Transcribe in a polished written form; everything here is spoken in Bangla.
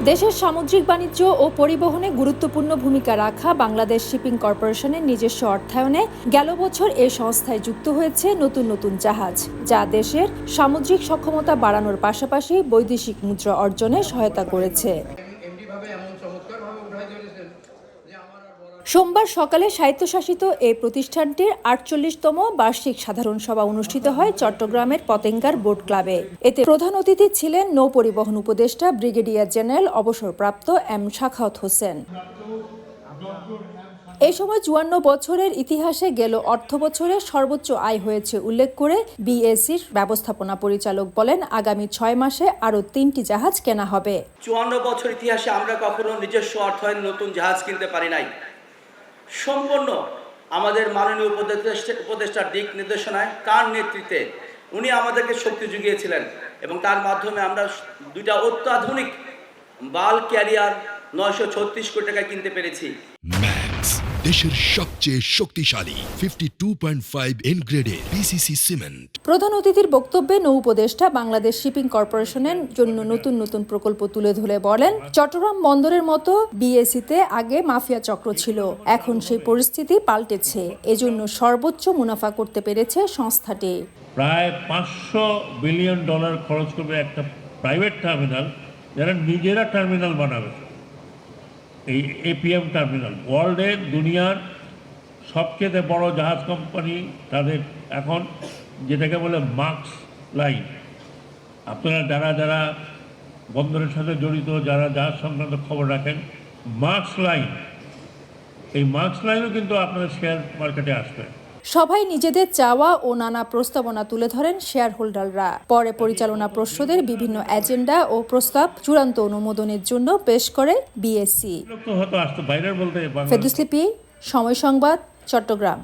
দেশের সামুদ্রিক বাণিজ্য ও পরিবহনে গুরুত্বপূর্ণ ভূমিকা রাখা বাংলাদেশ শিপিং কর্পোরেশনের নিজস্ব অর্থায়নে গেল বছর এ সংস্থায় যুক্ত হয়েছে নতুন নতুন জাহাজ, যা দেশের সামুদ্রিক সক্ষমতা বাড়ানোর পাশাপাশি বৈদেশিক মুদ্রা অর্জনে সহায়তা করেছে। সোমবার সকালে স্বায়ত্তশাসিত এই প্রতিষ্ঠানটির ৪৮তম বার্ষিক সাধারণ সভা অনুষ্ঠিত হয় চট্টগ্রামের পতেঙ্গার বোট ক্লাবে। এতে প্রধান অতিথি ছিলেন নৌ পরিবহন উপদেষ্টা ব্রিগেডিয়ার জেনারেল অবসরপ্রাপ্ত এম শাখাওয়াত হোসেন। এই সময় ৫৪ বছরের ইতিহাসে গেল অর্থবছরে সর্বোচ্চ আয় হয়েছে উল্লেখ করে বিএসির ব্যবস্থাপনা পরিচালক বলেন, আগামী ৬ মাসে আরও ৩টি জাহাজ কেনা হবে। ৫৪ বছর ইতিহাসে আমরা কখনো নিজস্ব অর্থায়নে নতুন জাহাজ কিনতে পারি নাই। সম্পূর্ণ আমাদের মাননীয় উপদেষ্টার দিক নির্দেশনায়, তার নেতৃত্বে উনি আমাদেরকে শক্তি জুগিয়েছিলেন এবং তার মাধ্যমে আমরা দুইটা অত্যাধুনিক বাল্ক ক্যারিয়ার ৯৩৬ কোটি টাকা কিনতে পেরেছি। ম্যাক্স, দেশের সবচেয়ে শক্তিশালী 52.5 এন গ্রেডের পিসিসি সিমেন্ট। প্রধান অতিথির বক্তব্যে নৌ উপদেষ্টা বাংলাদেশ শিপিং কর্পোরেশনের জন্য নতুন নতুন প্রকল্প তুলে ধরে বলেন, চট্টগ্রাম বন্দরের মতো বিএসিতে আগে মাফিয়া চক্র ছিল, এখন সেই পরিস্থিতি পাল্টেছে। এজন্য সর্বোচ্চ মুনাফা করতে পেরেছে সংস্থাটি। প্রায় $500 বিলিয়ন খরচ করবে একটা প্রাইভেট টার্মিনাল, যারা নিজেরা টার্মিনাল বানাবে। এই এপিএম টার্মিনাল ওয়ার্ল্ডের দুনিয়ার সবচেয়ে বড় জাহাজ কোম্পানি, তাদের এখন যেটাকে বলে মার্কস লাইন। আপনারা যারা বন্দরের সাথে জড়িত, যারা জাহাজ সংক্রান্ত খবর রাখেন, মার্কস লাইন, এই মার্কস লাইনও কিন্তু আপনাদের শেয়ার মার্কেটে আসবে। সভায় নিজেদের চাওয়া ও নানা প্রস্তাবনা তুলে ধরেন শেয়ার হোল্ডাররা। পরে পরিচালনা পর্ষদের বিভিন্ন এজেন্ডা ও প্রস্তাব চূড়ান্ত অনুমোদনের জন্য পেশ করে বিএসসি। ফেরদৌস লিপি, সময় সংবাদ, চট্টগ্রাম।